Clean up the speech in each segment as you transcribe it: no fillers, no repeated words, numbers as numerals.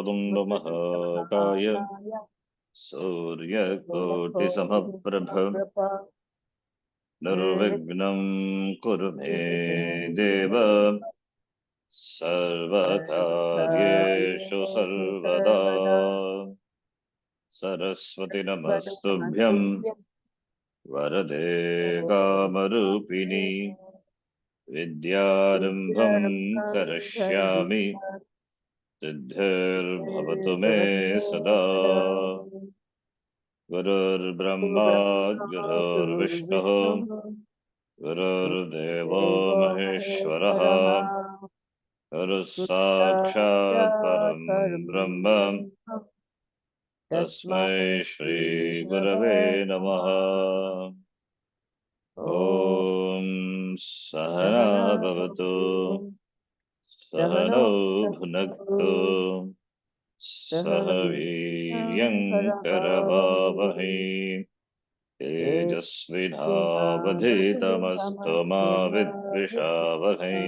वक्रतुण्ड महाकाय सूर्यकोटिसमप्रभ निर्विघ्नं कुरु मे देव सर्वकार्येषु सर्वदा। सरस्वती नमस्तुभ्यं वरदे कामरूपिणी विद्यारम्भं करिष्यामि सिद्धिर्भवतु मे सदा। गुरुर्ब्रह्मा गुरुर्विष्णुः गुरुर्देवो महेश्वरः गुरुः साक्षात् परं ब्रह्म तस्मै श्री गुरवे नमः। ॐ सहना भवतु सहनौ भुनक्तु सह वीर्यं करवावहै तेजस्विनावधीतमस्तु मा विद्विषावहै।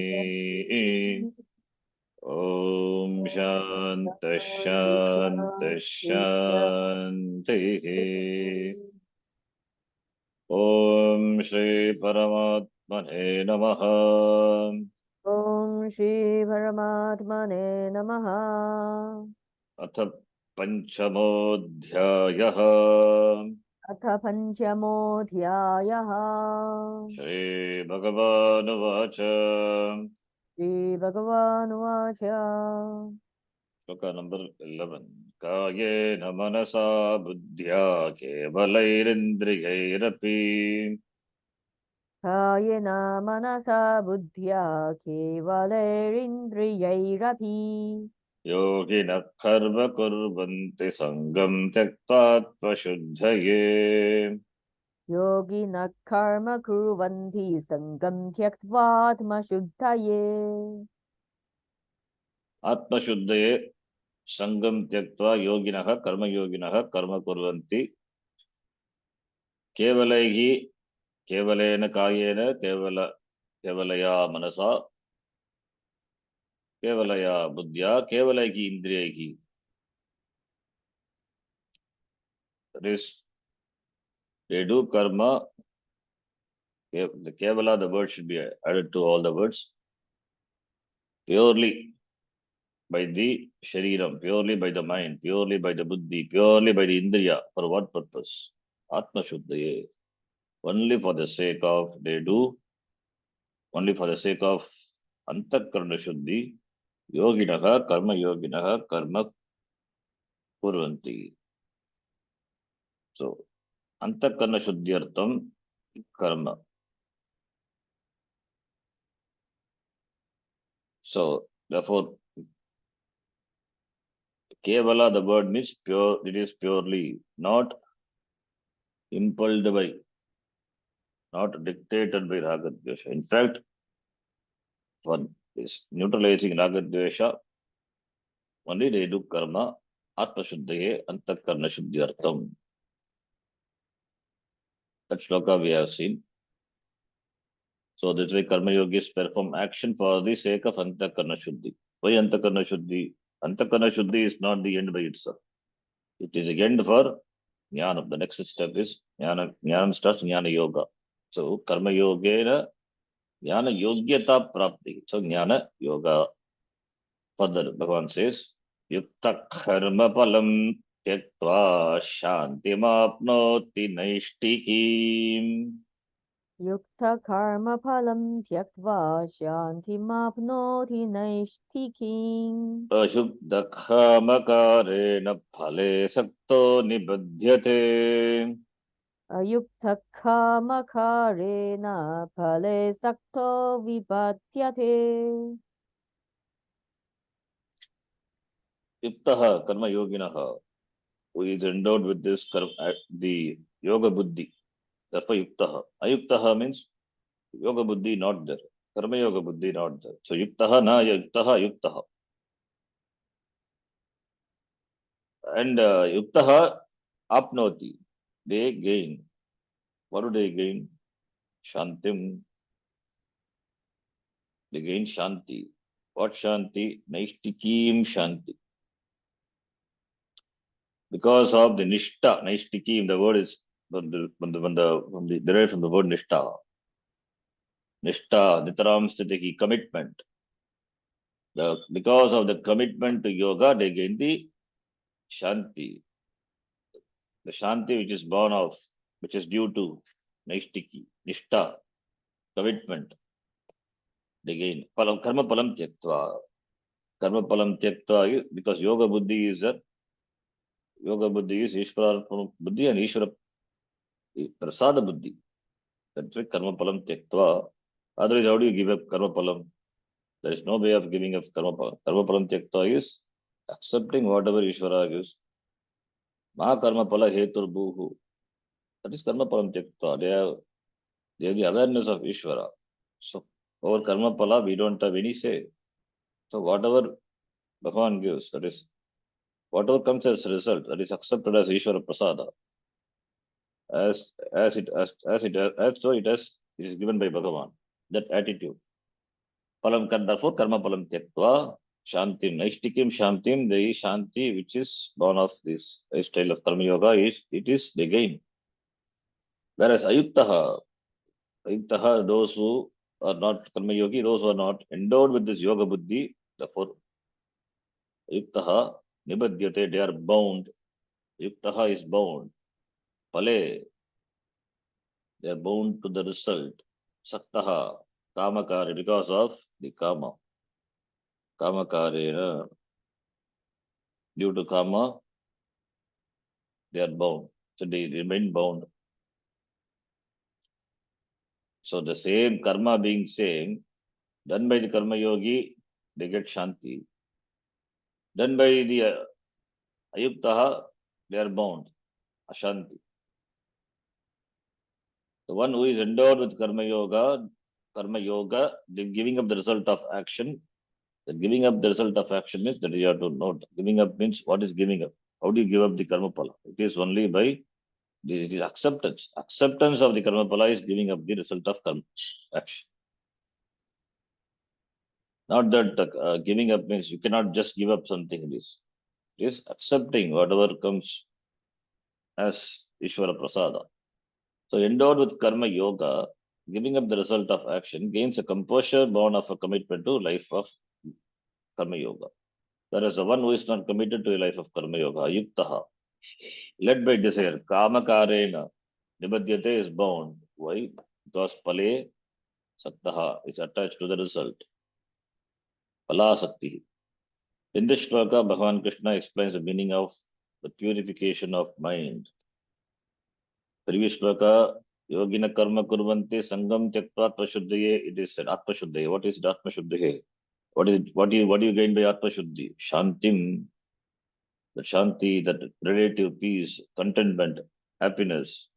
ॐ शान्तिः शान्तिः शान्तिः। ॐ श्री परमात्मने नमः। ॐ श्री परमात्मने नमः। अथ पंचमोऽध्यायः। अथ पञ्चमोऽध्यायः। श्रीभगवानुवाच। श्रीभगवानुवाच। श्लोक नंबर 11। कायेन मनसा बुद्ध्या केवलैरिन्द्रियैरपि कायेन मनसा बुद्ध्या केवलैरिन्द्रियैरपि योगिनः कर्म कुर्वन्ति सङ्गं त्यक्त्वात्मशुद्धये। योगिनः कर्म कुर्वन्ति सङ्गं त्यक्त्वात्मशुद्धये। आत्मशुद्धये संगम त्यक्त्वा योगिनः कर्मयोगिनः कर्म कुर्वन्ति केवलैहि केवलेन कायेन केवलया मनसा केवलया बुद्ध्या केवलैहि इन्द्रियैहि। They do karma. The kevala, the word should be added to all the words. Purely by the shariram, purely by the mind, purely by the buddhi, purely by the indriya. For what purpose? Atma shuddhaye. Only for the sake of they do, only for the sake of antakarna shuddhi, yoginaha karma yoginaha karma kurvanti. So antakarna shuddhyartam karma. So therefore kevala, the word means pure. It is purely, not impelled by, not dictated by ragadvesha. In fact, for this neutralizing ragadvesha, only they do karma atma shuddhaye antakarna shuddhyartam. That shloka we have seen. So this way karma yogis perform action for the sake of antakarna shuddhi. Why antakarna shuddhi? Antakarna shuddhi is not the end by itself. It is the end for jnana. The next step is jnana. Jnanam starts jnana yoga. So karma yogena jnana yogyata prapti. So jnana yoga. Further, Bhagavan says, yukta karma palam tyaktva shantimapnoti naishtikim. युक्तकर्मफलं त्यक्त्वा शान्तिमाप्नोति नैष्ठिकीम्। अशुद्धकामकारेण फले सक्तो निबध्यते. अयुक्तकामकारेण फले सक्तो विपद्यते। Yuktaha karma yoginaha, who is endowed with this the yoga buddhi. Therefore yuktaha. Ayuktaha means yoga buddhi not there. Karma yoga buddhi not there. So yuktaha na yuktaha yuktaha. And yuktaha apnoti. They gain. What do they gain? Shantim. They gain shanti. What shanti? Naishtikim shanti. Because of the nishta, naishtiki, the word is derived from the word nishta. Nishta, nitaram sthitihi, commitment. Because of the commitment to yoga, they gain the shanti. The shanti which is born of, which is due to naishtiki, nishta, commitment. They gain. Karma palam tyaktva. Karma palam tyaktva, because yoga buddhi is Ishvara buddhi and Ishvara prasada buddhi. That's why karma palam tyaktva. Otherwise, how do you give up karma palam? There is no way of giving up karma palam. Karma palam tyaktva is accepting whatever Ishvara gives. Ma karma pala hetur bhuhu. That is karma palam tyaktva. They have the awareness of Ishvara. So, over karma pala, we don't have any say. So, whatever Bhagavan gives, that is, whatever comes as a result, that is accepted as Ishvara prasada. As it is given by Bhagavan. That attitude. Therefore, karma palam tyaktva, shantim, naishtikim shantim, the shanti which is born of this style of karma yoga is the gain. Whereas ayuktaha, those who are not karma yogi, those who are not endowed with this yoga buddhi, therefore ayuktaha nibadyate, they are bound. Ayuktaha is bound. Pale, they are bound to the result. Saktaha, kamakari, because of the kama. Kamakari, due to kama, they are bound. So they remain bound. So the same karma being same, done by the karma yogi, they get shanti. Done by the ayuktaha, they are bound, ashanti. The one who is endowed with karma yoga, the giving up the result of action. The giving up the result of action means that you have to note. Giving up means what is giving up? How do you give up the karma pala? It is only by it is acceptance. Acceptance of the karma pala is giving up the result of karma action. Not that giving up means you cannot just give up something. It is accepting whatever comes as Ishvara Prasada. So endowed with karma yoga, giving up the result of action gains a composure born of a commitment to life of karma yoga. Whereas the one who is not committed to a life of karma yoga, yuktaha, led by desire, kama karena, nibadyate is bound. Why? Because pale saktaha is attached to the result. Pala sakti. In this shloka, Bhagavan Krishna explains the meaning of the purification of mind. Previous shloka, yogina karma kurvante sangam tyaktva atmashuddhaye, it is said atmashuddhaye. What is atmashuddhaye? What do you gain by atmashuddhi? Shantim, the shanti, that relative peace, contentment, happiness,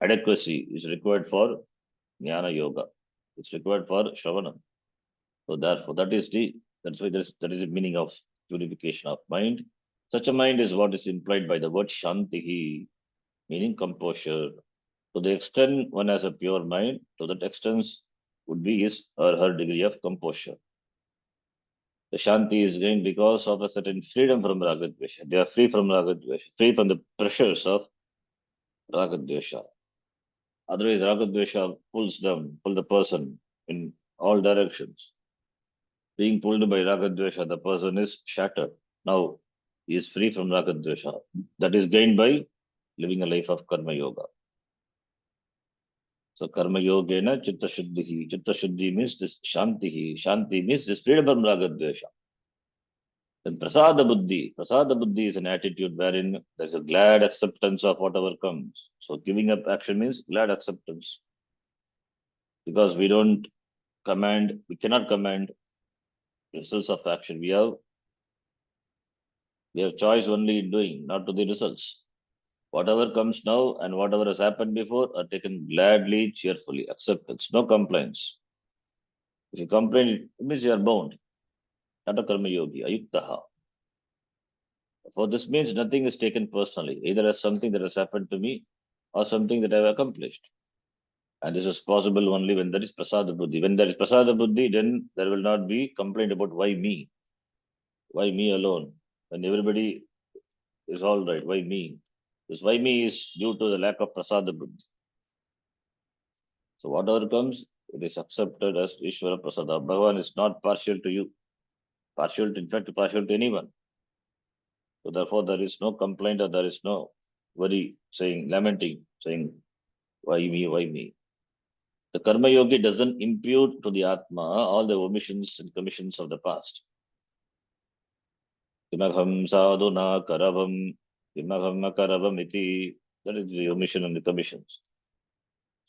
adequacy is required for jnana yoga. It's required for shravana. So therefore, that is the meaning of purification of mind. Such a mind is what is implied by the word shantihi, meaning composure. To the extent one has a pure mind, to that extent would be his or her degree of composure. The shanti is gained because of a certain freedom from ragadvesha. They are free from ragadvesha, free from the pressures of ragadvesha. Otherwise, ragadvesha pull the person in all directions. Being pulled by ragadvesha, the person is shattered. Now, he is free from ragadvesha. That is gained by living a life of karma yoga. So karma yogena chitta shuddhihi. Chitta shuddhi means this shantihi. Shanti means this freedom from ragadvesha. Then prasada buddhi. Prasada buddhi is an attitude wherein there's a glad acceptance of whatever comes. So giving up action means glad acceptance. Because we cannot command results of action. We have choice only in doing, not to the results. Whatever comes now and whatever has happened before are taken gladly, cheerfully, acceptance, no complaints. If you complain, it means you are bound. Not a karma yogi, ayuktaha. For this means nothing is taken personally, either as something that has happened to me or something that I have accomplished. And this is possible only when there is prasada buddhi. When there is prasada buddhi, then there will not be complaint about why me alone. When everybody is all right. Why me? This why me is due to the lack of prasada buddhi. So whatever comes, it is accepted as Ishvara prasada. Bhagavan is not partial to you, partial to, in fact, partial to anyone. So therefore, there is no complaint or there is no worry, saying, lamenting, saying, why me, why me? The karma yogi doesn't impute to the Atma all the omissions and commissions of the past. Kimagham sadhuna karavam, kimagham karavam iti. That is the omission and the commissions.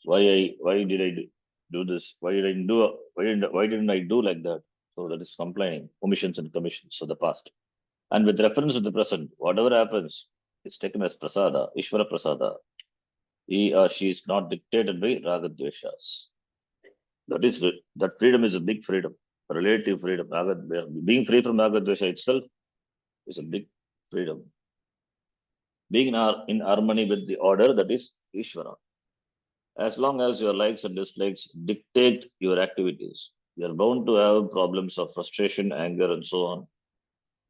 Why did I do this? Why didn't I do like that? So that is complaining, omissions and commissions of the past. And with reference to the present, whatever happens, it's taken as prasada, Ishvara prasada. He or she is not dictated by ragadveshas. That freedom is a big freedom, a relative freedom. Being free from ragadvesha itself is a big freedom. Being in harmony with the order, that is Ishvara. As long as your likes and dislikes dictate your activities, you are bound to have problems of frustration, anger, and so on.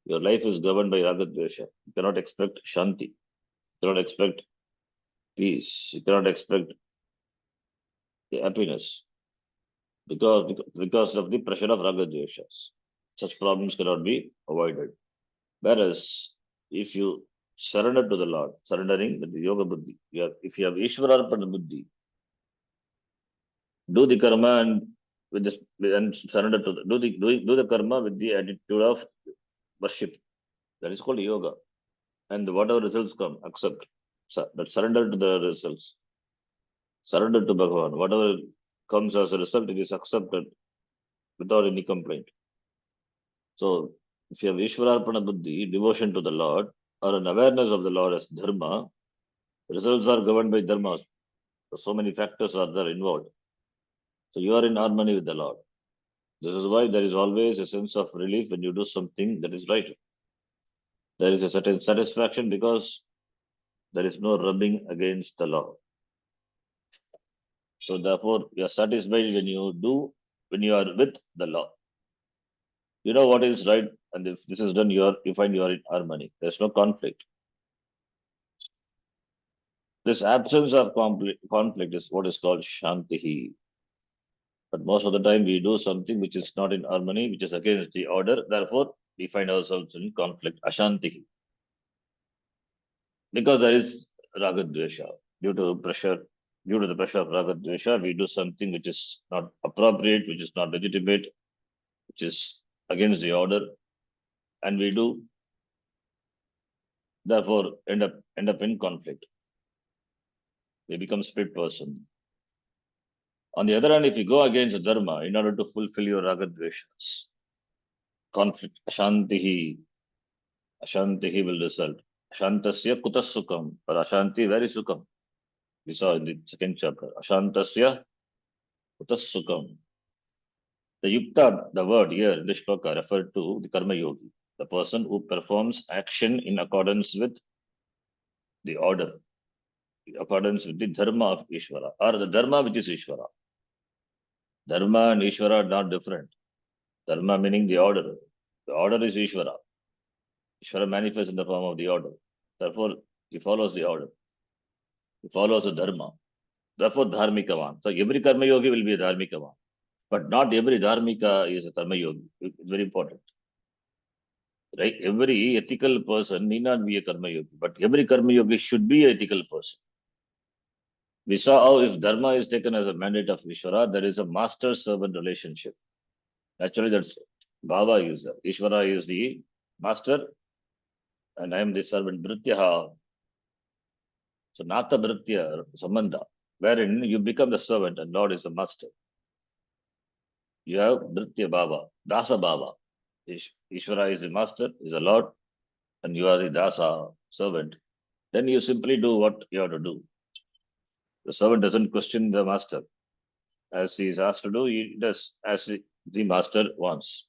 Your life is governed by ragadvesha. You cannot expect shanti. You cannot expect peace. You cannot expect happiness because of the pressure of ragadveshas. Such problems cannot be avoided. Whereas if you surrender to the Lord, surrendering with the yoga buddhi, if you have Ishvararpana buddhi, do the karma and with this and surrender to do the karma with the attitude of worship. That is called yoga. And whatever results come, accept. But surrender to the results. Surrender to Bhagavan. Whatever comes as a result, it is accepted without any complaint. So if you have Ishvararpana buddhi, devotion to the Lord, or an awareness of the Lord as dharma, results are governed by dharma. So many factors are there involved. So you are in harmony with the Lord. This is why there is always a sense of relief when you do something that is right. There is a certain satisfaction because there is no rubbing against the law. So therefore, you are satisfied when you are with the law. You know what is right, and if this is done, you find you are in harmony. There's no conflict. This absence of conflict is what is called shantihi. But most of the time, we do something which is not in harmony, which is against the order. Therefore, we find ourselves in conflict, ashantihi. Because there is ragadvesha. Due to the pressure of ragadvesha, we do something which is not appropriate, which is not legitimate, which is against the order, and we do therefore end up in conflict. We become split person. On the other hand, if you go against the dharma in order to fulfill your ragadveshas, conflict, ashantihi will result. Ashantasya kutas sukam, or ashanti very sukam. We saw in the second chapter. Ashantasya kutas sukam. The yukta, the word here in the shloka referred to the karma yogi, the person who performs action in accordance with the order, in accordance with the dharma of Ishvara, or the dharma which is Ishvara. Dharma and Ishvara are not different. Dharma meaning the order. The order is Ishvara. Ishvara manifests in the form of the order. Therefore, he follows the order. He follows the dharma. Therefore, dharmikavan. So every karma yogi will be a dharmikavan. But not every dharmika is a karma yogi. It's very important. Right? Every ethical person need not be a karma yogi, but every karma yogi should be an ethical person. We saw how if dharma is taken as a mandate of Ishvara, there is a master-servant relationship. Actually, that's Bhava is there. Ishvara is the master, and I am the servant. Bhrityaha. So Nata Bhritya Sambandha, wherein you become the servant and Lord is the master. You have Bhritya Bhava, Dasa Bhava. Ishvara is the master, is the Lord, and you are the Dasa servant. Then you simply do what you have to do. The servant doesn't question the master. As he is asked to do, he does as the master wants.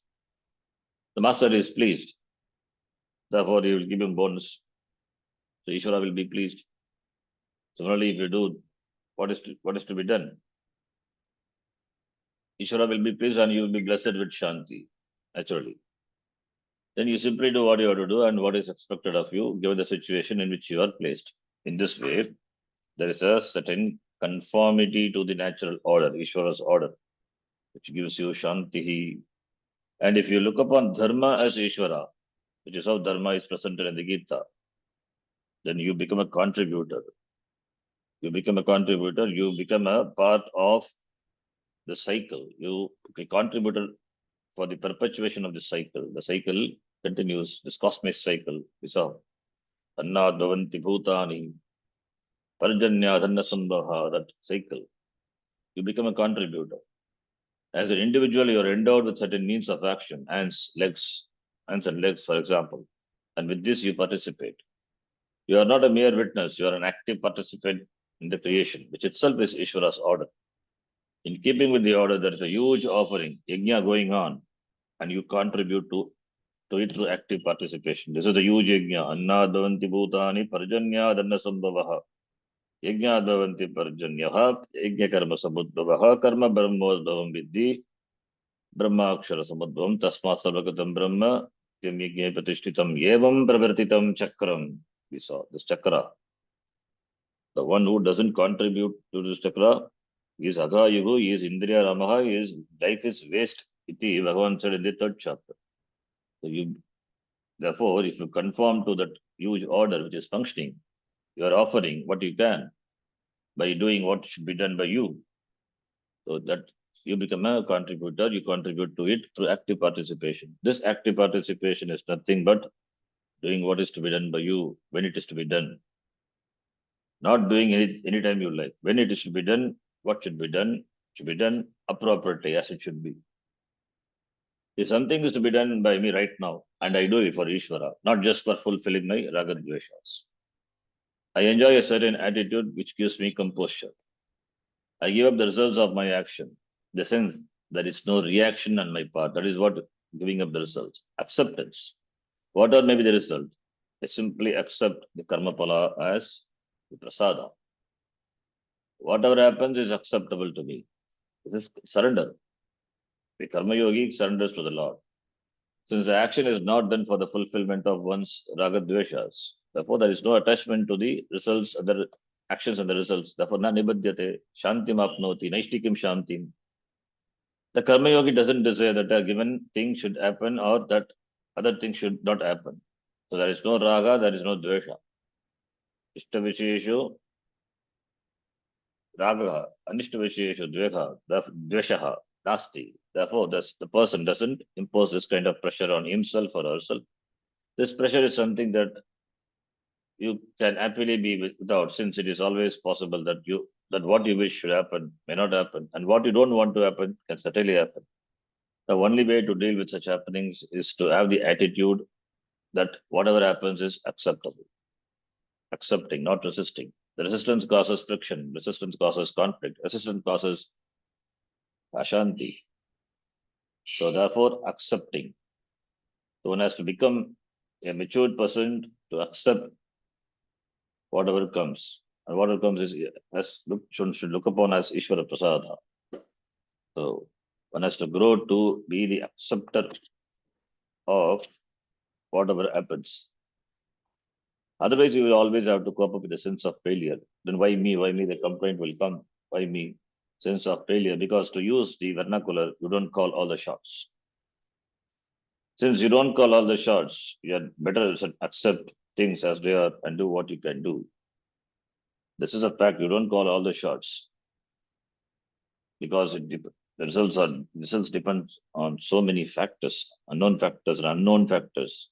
The master is pleased. Therefore, he will give him bonus. So Ishvara will be pleased. Similarly, if you do what is to be done, Ishvara will be pleased and you will be blessed with Shanti, naturally. then you simply do what you have to do and what is expected of you, given the situation in which you are placed. In this way, there is a certain conformity to the natural order, Ishvara's order, which gives you Shanti. And if you look upon Dharma as Ishvara, which is how Dharma is presented in the Gita, then you become a contributor. You become a contributor, you become a part of the cycle. You a contributor for the perpetuation of the cycle. The cycle continues, this cosmic cycle. We saw Annad Bhavanti Bhutani, Parjanya Dhanna Sambhaha, that cycle. You become a contributor. As an individual, you are endowed with certain means of action, hands and legs, for example. And with this, you participate. You are not a mere witness, you are an active participant in the creation, which itself is Ishvara's order. In keeping with the order, there is a huge offering, yajna going on, and you contribute to it through active participation. This is the huge yajna. Anna davanti bhutani parjanya dhanna sambhavaha. Yajna davanti parjanyaha yajna karma samuddhavaha karma brahmodhavam vidhi brahma akshara samuddhavam tasmat sarvagatam brahma yam yajna pratishtitam yevam pravartitam chakram. We saw this chakra. The one who doesn't contribute to this chakra is Agayugu, he is Indriya Ramaha, his life is waste. Iti Bhagavan said in the third chapter. So therefore, if you conform to that huge order which is functioning, you are offering what you can by doing what should be done by you. So that you become a contributor, you contribute to it through active participation. This active participation is nothing but doing what is to be done by you when it is to be done. Not doing any time you like. When it is to be done, what should be done appropriately as it should be. If something is to be done by me right now, and I do it for Ishvara, not just for fulfilling my ragadveshas. I enjoy a certain attitude which gives me composure. I give up the results of my action. The sense there is no reaction on my part. That is what giving up the results. Acceptance. Whatever may be the result, I simply accept the karma pala as the prasada. Whatever happens is acceptable to me. This is surrender. The karma yogi surrenders to the Lord. Since the action is not done for the fulfillment of one's ragadveshas, therefore there is no attachment to the results, other actions and the results. Therefore, na nibadhyate, shantim apnoti, naishtikim shantim. The karma yogi doesn't desire that a given thing should happen or that other thing should not happen. So there is no raga, there is no dvesha. Ishtavisheshu raga, anishtavisheshu dveshaha, nasti. Therefore, the person doesn't impose this kind of pressure on himself or herself. This pressure is something that you can happily be without, since it is always possible that what you wish should happen may not happen, and what you don't want to happen can certainly happen. The only way to deal with such happenings is to have the attitude that whatever happens is acceptable. Accepting, not resisting. The resistance causes friction, resistance causes conflict, resistance causes ashanti. So therefore, accepting. So one has to become a matured person to accept whatever comes. And whatever comes is should look upon as Ishvara Prasada. So one has to grow to be the acceptor of whatever happens. Otherwise, you will always have to cope up with a sense of failure. Then why me? Why me? The complaint will come. Why me? Sense of failure. Because to use the vernacular, you don't call all the shots. Since you don't call all the shots, you are better accept things as they are and do what you can do. This is a fact. You don't call all the shots because the results depend on so many factors, unknown factors and unknown factors.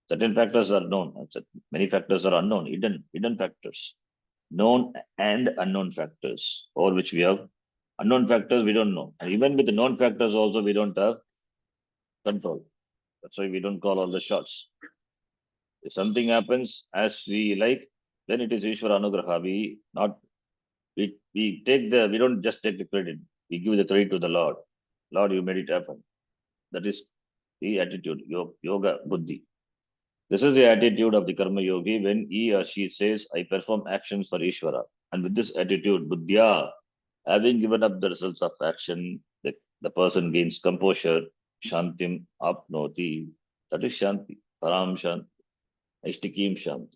Certain factors are known, many factors are unknown, hidden factors, known and unknown factors, over which we have unknown factors we don't know, and even with the known factors also we don't have control. That's why we don't call all the shots. If something happens as we like, then it is Ishvara Anugraha. We don't just take the credit. We give the credit to the Lord. Lord, you made it happen. That is the attitude, yoga buddhi. This is the attitude of the karma yogi when he or she says, I perform actions for Ishvara. And with this attitude, buddhya, having given up the results of action, the person gains composure, shantim apnoti. That is Shanti, Param Shanti, Naishtikim Shanti.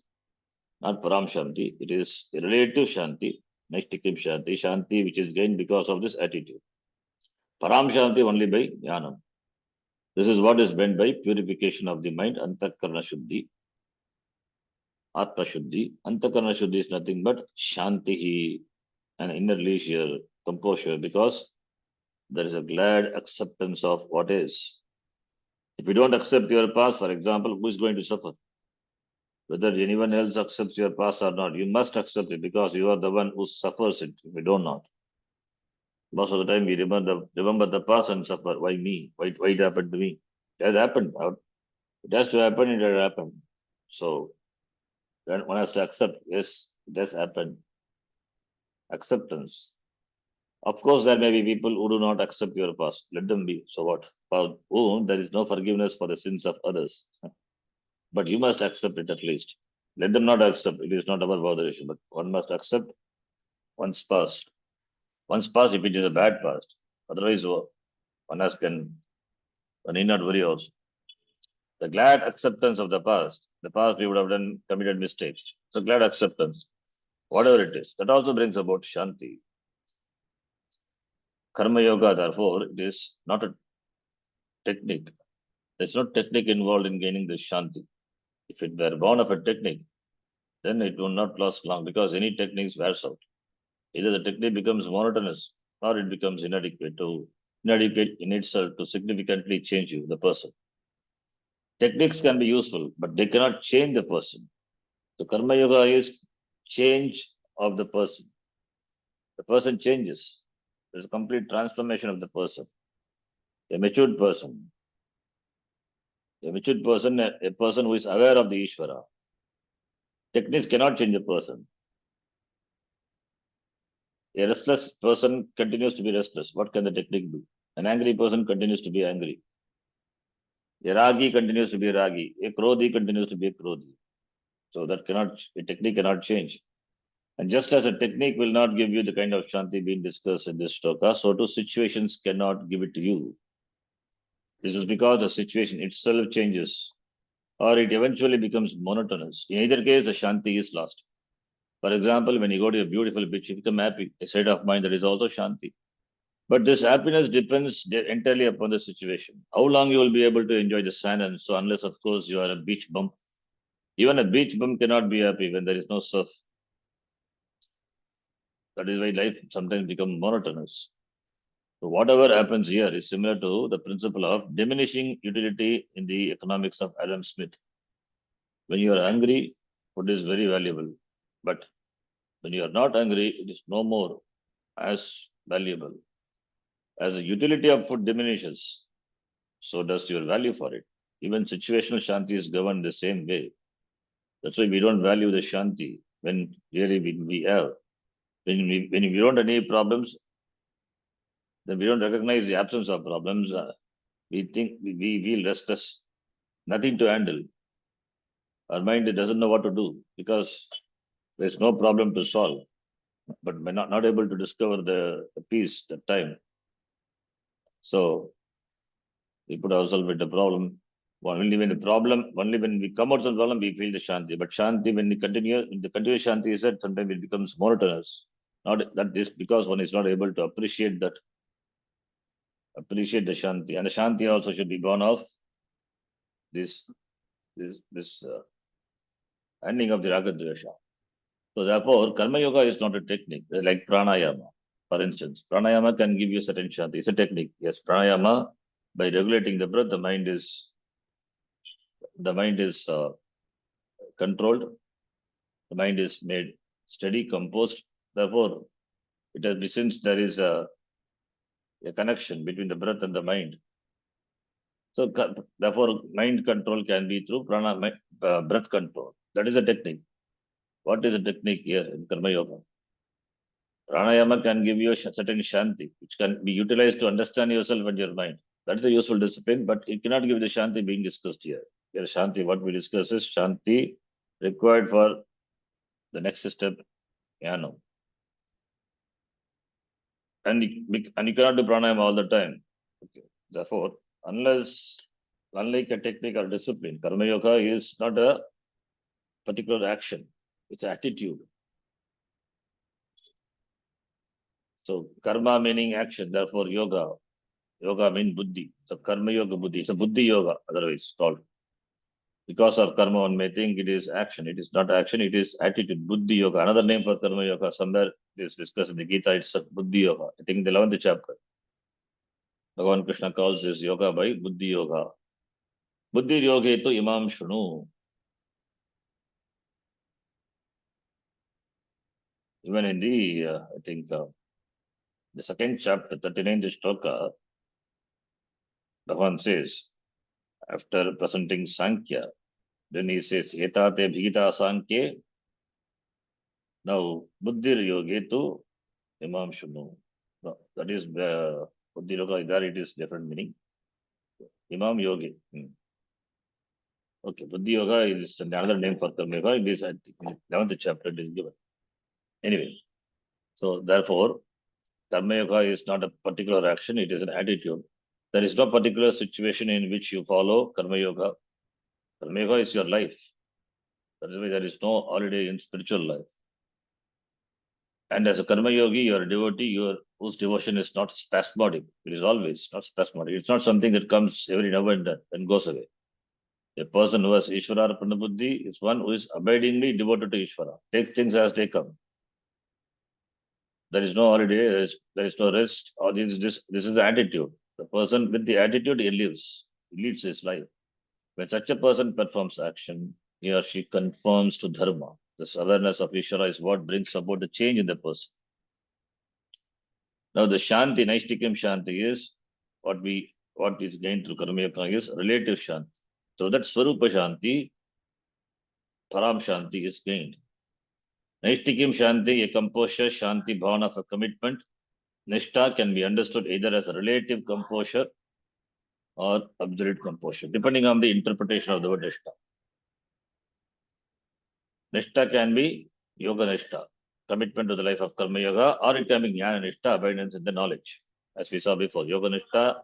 Not Param Shanti, it is relative Shanti, Naishtikim Shanti, Shanti which is gained because of this attitude. Param Shanti only by Jnanam. This is what is meant by purification of the mind, Antakarna Shuddhi, Atma Shuddhi. Antakarna Shuddhi is nothing but Shanti, an inner leisure, composure, because there is a glad acceptance of what is. If you don't accept your past, for example, who is going to suffer? Whether anyone else accepts your past or not, you must accept it because you are the one who suffers it. If you do not, most of the time we remember the past and suffer. Why me? Why it happened to me? It has happened. It has to happen. It has happened. So one has to accept. Yes, it has happened. Acceptance. Of course, there may be people who do not accept your past. Let them be. So what? For whom there is no forgiveness for the sins of others. But you must accept it at least. Let them not accept. It is not our botheration. But one must accept one's past. One's past if it is a bad past. Otherwise, one need not worry also. The glad acceptance of the past we would have done committed mistakes. So glad acceptance, whatever it is, that also brings about Shanti. Karma Yoga, therefore, it is not a technique. There's no technique involved in gaining this Shanti. If it were born of a technique, then it will not last long because any techniques wears out. Either the technique becomes monotonous or it becomes inadequate in itself to significantly change you, the person. Techniques can be useful, but they cannot change the person. So Karma Yoga is change of the person. The person changes. There's a complete transformation of the person. A matured person. A person who is aware of the Ishvara. Techniques cannot change the person. A restless person continues to be restless. What can the technique do? An angry person continues to be angry. A ragi continues to be ragi. A krodhi continues to be a krodhi. So a technique cannot change. And just as a technique will not give you the kind of Shanti being discussed in this shloka, so too situations cannot give it to you. This is because the situation itself changes or it eventually becomes monotonous. In either case, the Shanti is lost. For example, when you go to a beautiful beach, you become happy, a state of mind that is also Shanti. But this happiness depends entirely upon the situation. How long you will be able to enjoy the sand and so unless, of course, you are a beach bum. Even a beach bum cannot be happy when there is no surf. That is why life sometimes becomes monotonous. So whatever happens here is similar to the principle of diminishing utility in the economics of Adam Smith. When you are hungry, food is very valuable. But when you are not hungry, it is no more as valuable. As the utility of food diminishes, so does your value for it. Even situational Shanti is governed the same way. That's why we don't value the Shanti when really we have. When we don't have any problems, then we don't recognize the absence of problems. We think we feel restless, nothing to handle. Our mind doesn't know what to do because there's no problem to solve, but we're not able to discover the peace, the time. So we put ourselves with the problem. Only when we come out of the problem, we feel the Shanti. But Shanti, when the continuous Shanti is that sometimes it becomes monotonous. Not that this because one is not able to appreciate the Shanti. And the Shanti also should be born of this ending of the Ragadvesha. So therefore, Karma Yoga is not a technique. Like pranayama, for instance. Pranayama can give you certain Shanti. It's a technique. Yes, pranayama, by regulating the breath, the mind is controlled. The mind is made steady, composed. Therefore, since there is a connection between the breath and the mind. So therefore, mind control can be through breath control. That is a technique. What is the technique here in Karma Yoga? Pranayama can give you a certain Shanti, which can be utilized to understand yourself and your mind. That is a useful discipline, but it cannot give the Shanti being discussed here. Here, Shanti, what we discuss is Shanti required for the next step, Jnana. And you cannot do pranayama all the time. Okay. Therefore, unless unlike a technique or discipline, Karma Yoga is not a particular action, it's attitude. So karma meaning action, therefore yoga. Yoga means buddhi. So karma yoga buddhi. It's a buddhi yoga, otherwise called. Because of karma, one may think it is action. It is not action, it is attitude. Buddhi yoga. Another name for karma yoga, somewhere it is discussed in the Gita, it's a buddhi yoga. I think in the 11th chapter, Bhagavan Krishna calls this yoga by buddhi yoga. Buddhi yoga to imam shunu. Even in the, I think, the second chapter, 39th shloka, Bhagavan says, after presenting Sankhya, then he says, Etate Bhita Sankhya. Now, Buddhir Yogi to Imam Shunu. No, that is Buddhi Yoga, there it is different meaning. Imam Yogi. Okay, Buddhi Yoga is another name for Karma Yoga. It is at the 11th chapter it is given. Anyway, so therefore, Karma Yoga is not a particular action, it is an attitude. There is no particular situation in which you follow Karma Yoga. Karma Yoga is your life. That is why there is no holiday in spiritual life. And as a karma yogi, you are a devotee, whose devotion is not spasmodic. It is always not spasmodic. It's not something that comes every now and then and goes away. A person who has Ishvara Pranabuddhi is one who is abidingly devoted to Ishvara, takes things as they come. There is no holiday, there is no rest, or this is the attitude. The person with the attitude, he leads his life. When such a person performs action, he or she conforms to dharma. This awareness of Ishvara is what brings about the change in the person. Now the Shanti, Naishtikam Shanti is what is gained through Karma Yoga is relative Shanti. So that Swarupa Shanti, Param Shanti is gained. Naishtikam Shanti, a composure, Shanti bhavana of a commitment. Nishta can be understood either as a relative composure or absolute composure, depending on the interpretation of the word Nishta. Nishta can be Yoga Nishta, commitment to the life of Karma Yoga, or it can be Jnana Nishta, abidance in the knowledge. As we saw before, Yoga Nishta,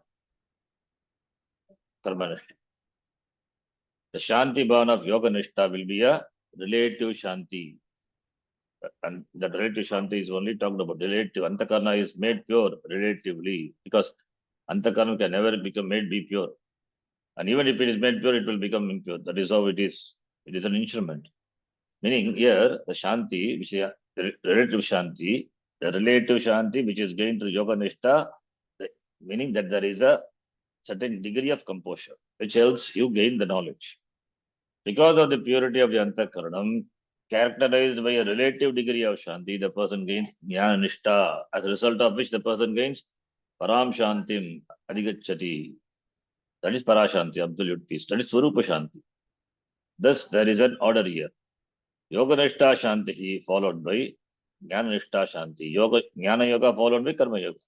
Karma Nishta. The Shanti bhavana of Yoga Nishta will be a relative Shanti. And that relative Shanti is only talked about relative. Antakarna is made pure relatively because Antakarna can never be pure. And even if it is made pure, it will become impure. That is how it is. It is an instrument. Meaning here, the Shanti, which is the relative Shanti, which is gained through Yoga Nishta, meaning that there is a certain degree of composure, which helps you gain the knowledge. Because of the purity of the Antakaranam, characterized by a relative degree of Shanti, the person gains Jnana Nishta, as a result of which the person gains Param Shantim Adhigachati. That is Parashanti, absolute peace. That is Swarupa Shanti. Thus, there is an order here. Yoga Nishta Shanti followed by Jnana Nishta Shanti. Jnana Yoga followed by Karma Yoga.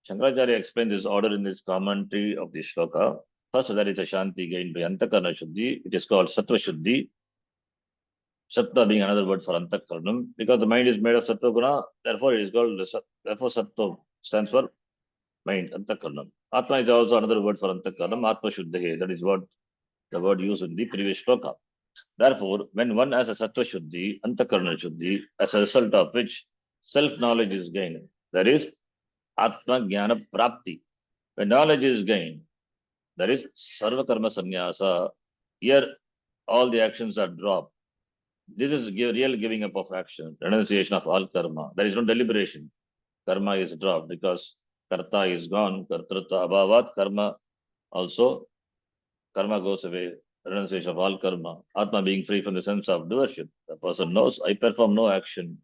Shankaracharya explains this order in his commentary of the shloka. First, there is a Shanti gained by Antakarna Shuddhi. It is called Sattva Shuddhi. Sattva being another word for Antakaranam. Because the mind is made of Sattva Guna, therefore it is called, therefore Sattva stands for mind, Antakaranam. Atma is also another word for Antakaranam, Atma Shuddhi. That is what the word used in the previous shloka. Therefore, when one has a Sattva Shuddhi, Antakarana Shuddhi, as a result of which self-knowledge is gained, there is Atma Jnana Prapti. When knowledge is gained, there is Sarva Karma Sannyasa. Here, all the actions are dropped. This is real giving up of action, renunciation of all karma. There is no deliberation. Karma is dropped because karta is gone. Kartrata abhavat, karma also, karma goes away. Renunciation of all karma. Atma being free from the sense of doership. The person knows, I perform no action.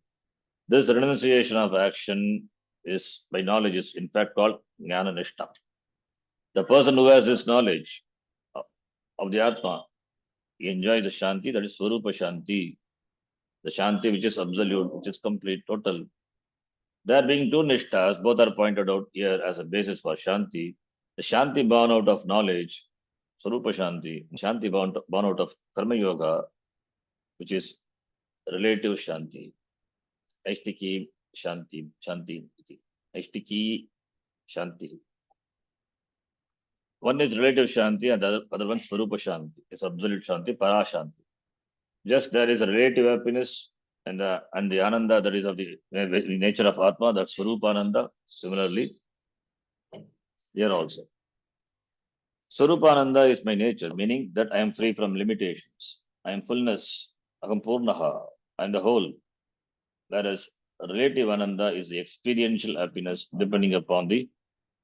This renunciation of action is, by knowledge, is in fact called Jnana Nishta. The person who has this knowledge of the Atma, he enjoys the Shanti, that is Swarupa Shanti. The Shanti which is absolute, which is complete, total. There being two Nishtas, both are pointed out here as a basis for Shanti. The Shanti born out of knowledge, Swarupa Shanti, Shanti born out of Karma Yoga, which is relative Shanti. Aishtiki Shanti, Shanti, Aishtiki Shanti. One is relative Shanti and the other one Swarupa Shanti. It's absolute Shanti, Para Shanti. Just there is a relative happiness and the Ananda that is of the nature of Atma, that's Swarupa Ananda. Similarly, here also. Swarupananda is my nature, meaning that I am free from limitations. I am fullness, Aham Purnaha, I am the whole. Whereas relative Ananda is the experiential happiness depending upon the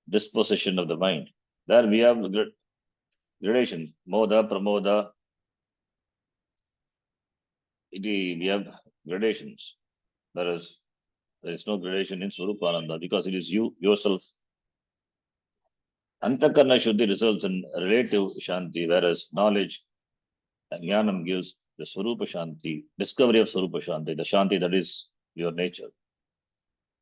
disposition of the mind. There we have gradations, Moda, Pramoda, we have gradations. Whereas there is no gradation in Swarupananda because it is you, yourself. Antakarna Shuddhi results in relative Shanti, whereas knowledge and Jnanam gives the Swarupa Shanti, discovery of Swarupa Shanti, the Shanti that is your nature.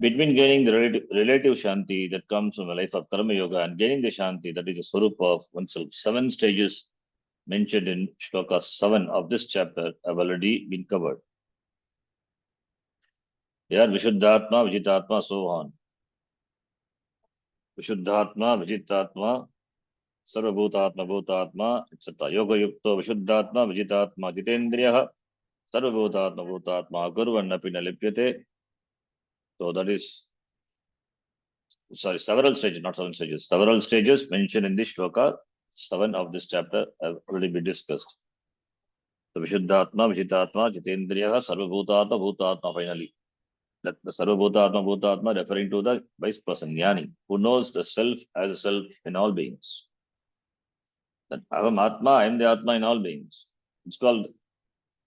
Between gaining the relative Shanti that comes from a life of Karma Yoga and gaining the Shanti that is the Swarupa of oneself, 7 stages mentioned in Shloka 7 of this chapter have already been covered. They are Vishuddhatma, Vijitatma, so on. Vishuddhatma, Vijitatma, Sarvabhutatma, Bhutatma, etc. Yoga Yukto, Vishuddhatma, Vijitatma, Jitendriya, Sarvabhutatma, Bhutatma, Gurvannapi Nalipyate. So that is, sorry, several stages, not 7 stages. Several stages mentioned in this shloka 7 of this chapter have already been discussed. So Vishuddhatma, Vijitatma, Jitendriya, Sarvabhutatma, Bhutatma, finally. That the Sarvabhutatma, Bhutatma referring to the wise person, Jnani, who knows the self as a self in all beings. That Aham Atma, I am the Atma in all beings. It's called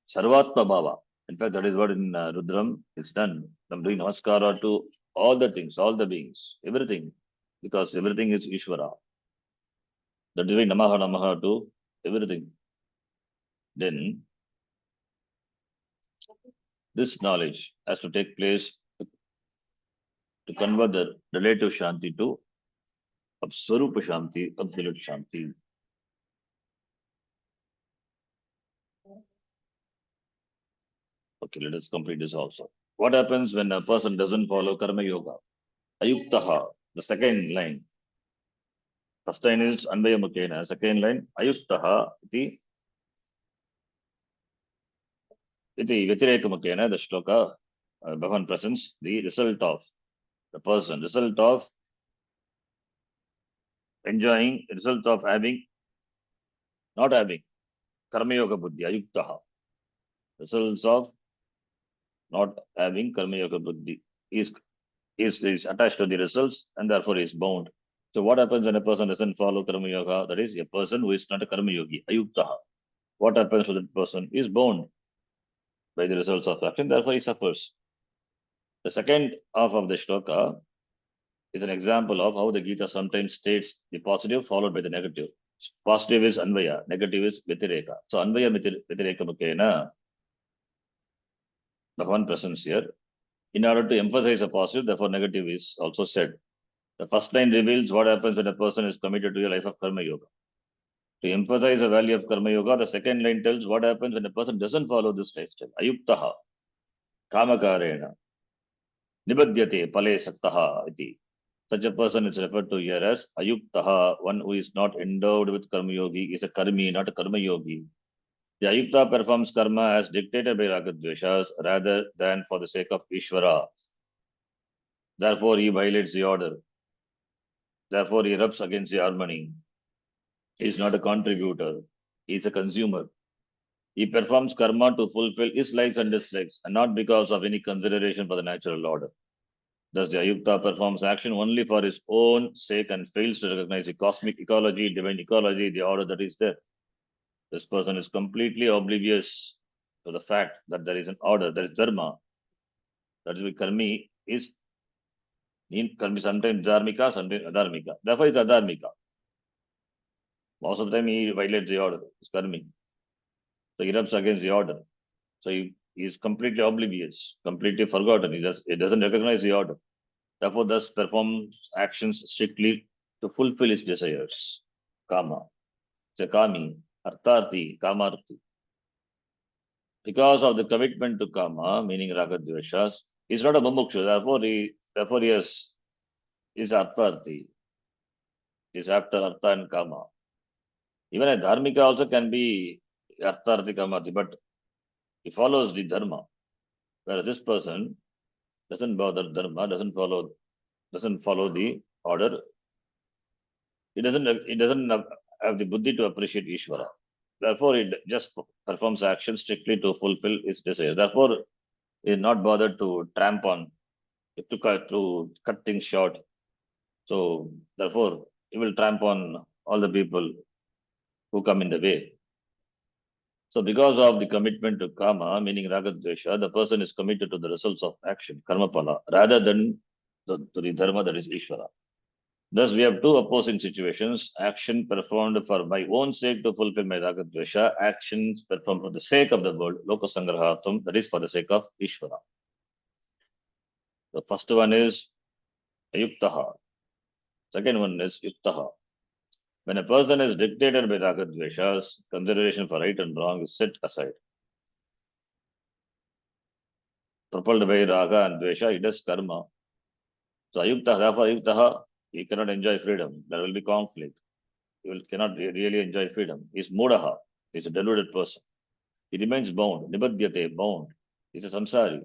Sarvatma Bhava. In fact, that is what in Rudram it's done. I'm doing Namaskara to all the things, all the beings, everything, because everything is Ishvara. That is why Namaha Namaha to everything. Then this knowledge has to take place to convert the relative Shanti to Swarupa Shanti, absolute Shanti. Okay, let us complete this also. What happens when a person doesn't follow Karma Yoga? Ayuktaha, the second line. First line is Anvaya Mukena. Second line, Ayuktaha, iti Vyatirekamukena, the shloka, Bhavan presents the result of the person, result of enjoying, result of having, not having, Karma Yoga Buddhi, Ayuktaha. Results of not having Karma Yoga Buddhi is attached to the results and therefore is bound. So what happens when a person doesn't follow Karma Yoga? That is a person who is not a Karma Yogi, Ayuktaha. What happens to that person is bound by the results of action, therefore he suffers. The second half of the shloka is an example of how the Gita sometimes states the positive followed by the negative. Positive is Anvaya, negative is Vitireka. So Anvaya Vitireka Mukena, the one presence here. In order to emphasize a positive, therefore negative is also said. The first line reveals what happens when a person is committed to a life of Karma Yoga. To emphasize the value of Karma Yoga, the second line tells what happens when a person doesn't follow this lifestyle. Ayuktaha, Kamakarena, Nibadhyate, Pale Saktaha, iti. Such a person is referred to here as Ayuktaha, one who is not endowed with Karma Yogi, is a Karmi, not a Karma Yogi. The Ayukta performs karma as dictated by Ragadveshas rather than for the sake of Ishvara. Therefore, he violates the order. Therefore, he rubs against the harmony. He is not a contributor. He is a consumer. He performs karma to fulfill his likes and dislikes and not because of any consideration for the natural order. Thus, the Ayukta performs action only for his own sake and fails to recognize the cosmic ecology, divine ecology, the order that is there. This person is completely oblivious to the fact that there is an order, there is dharma. That is why karmi is sometimes dharmika, sometimes adharmika. Therefore, it's adharmika. Most of the time, he violates the order. It's karmi. So he rubs against the order. So he is completely oblivious, completely forgotten. He doesn't recognize the order. Therefore, thus performs actions strictly to fulfill his desires. Kama. It's a kami, artharthi, kamarthi. Because of the commitment to kama, meaning ragadveshas, he's not a mumukshu. Therefore, he is artharthi. is after Artha and Kama. Even a Dharmika also can be Artha, Arthi, Kama, but he follows the Dharma. Whereas this person doesn't bother Dharma, doesn't follow the order. He doesn't have the buddhi to appreciate Ishvara. Therefore, it just performs action strictly to fulfill his desire. Therefore, he is not bothered to tramp on, to cut things short. So, therefore, he will tramp on all the people who come in the way. So, because of the commitment to Kama, meaning Ragadvesha, the person is committed to the results of action, Karmapala, rather than to the Dharma, that is Ishvara. Thus, we have two opposing situations: action performed for my own sake to fulfill my Ragadvesha, actions performed for the sake of the world, Lokasangrahatam, that is for the sake of Ishvara. The first one is Ayuktaha. Second one is Yuktaha. When a person is dictated by Ragadveshas, consideration for right and wrong is set aside. Propelled by Raga and Dvesha, it is karma. So Ayuktaha, therefore Ayuktaha, he cannot enjoy freedom. There will be conflict. He cannot really enjoy freedom. He is Mudaha. He is a deluded person. He remains bound. Nibadhyate, bound. He is a samsari.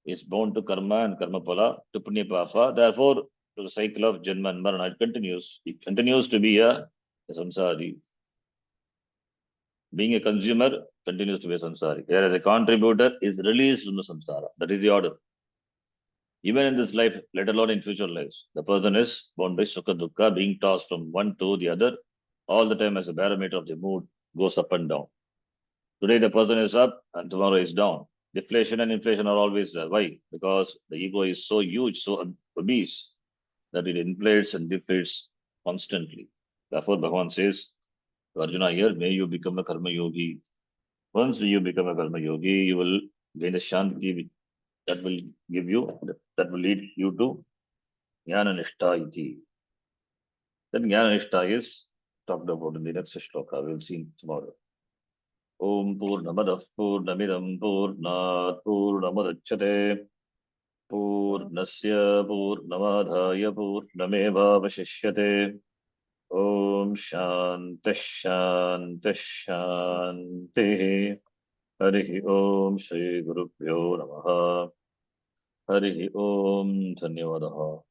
He is bound to karma and karma pala, to punya papa. Therefore, to the cycle of Janma and Marana, it continues. He continues to be a samsari. Being a consumer continues to be a samsari. Whereas a contributor is released from the samsara. That is the order. Even in this life, let alone in future lives, the person is bound by sukha dukkha, being tossed from one to the other all the time as a barometer of the mood goes up and down. Today the person is up and tomorrow is down. Deflation and inflation are always there. Why? Because the ego is so huge, so obese, that it inflates and deflates constantly. Therefore, Bhagavan says to Arjuna here, may you become a karma yogi. Once you become a karma yogi, you will gain the shanti that will give you, that will lead you to Jnana Nishtha iti. Then Jnana Nishtha is talked about in the next shloka. We will see tomorrow. Om Purnamadah Purnamidam Purnat Purnamudachyate Purnasya Purnamadhaya Purnameva Vashishyate. Om Shanti Shanti Shanti. Hari Om Shri Gurubhyo Namaha. Hari Om Dhanyavadaha.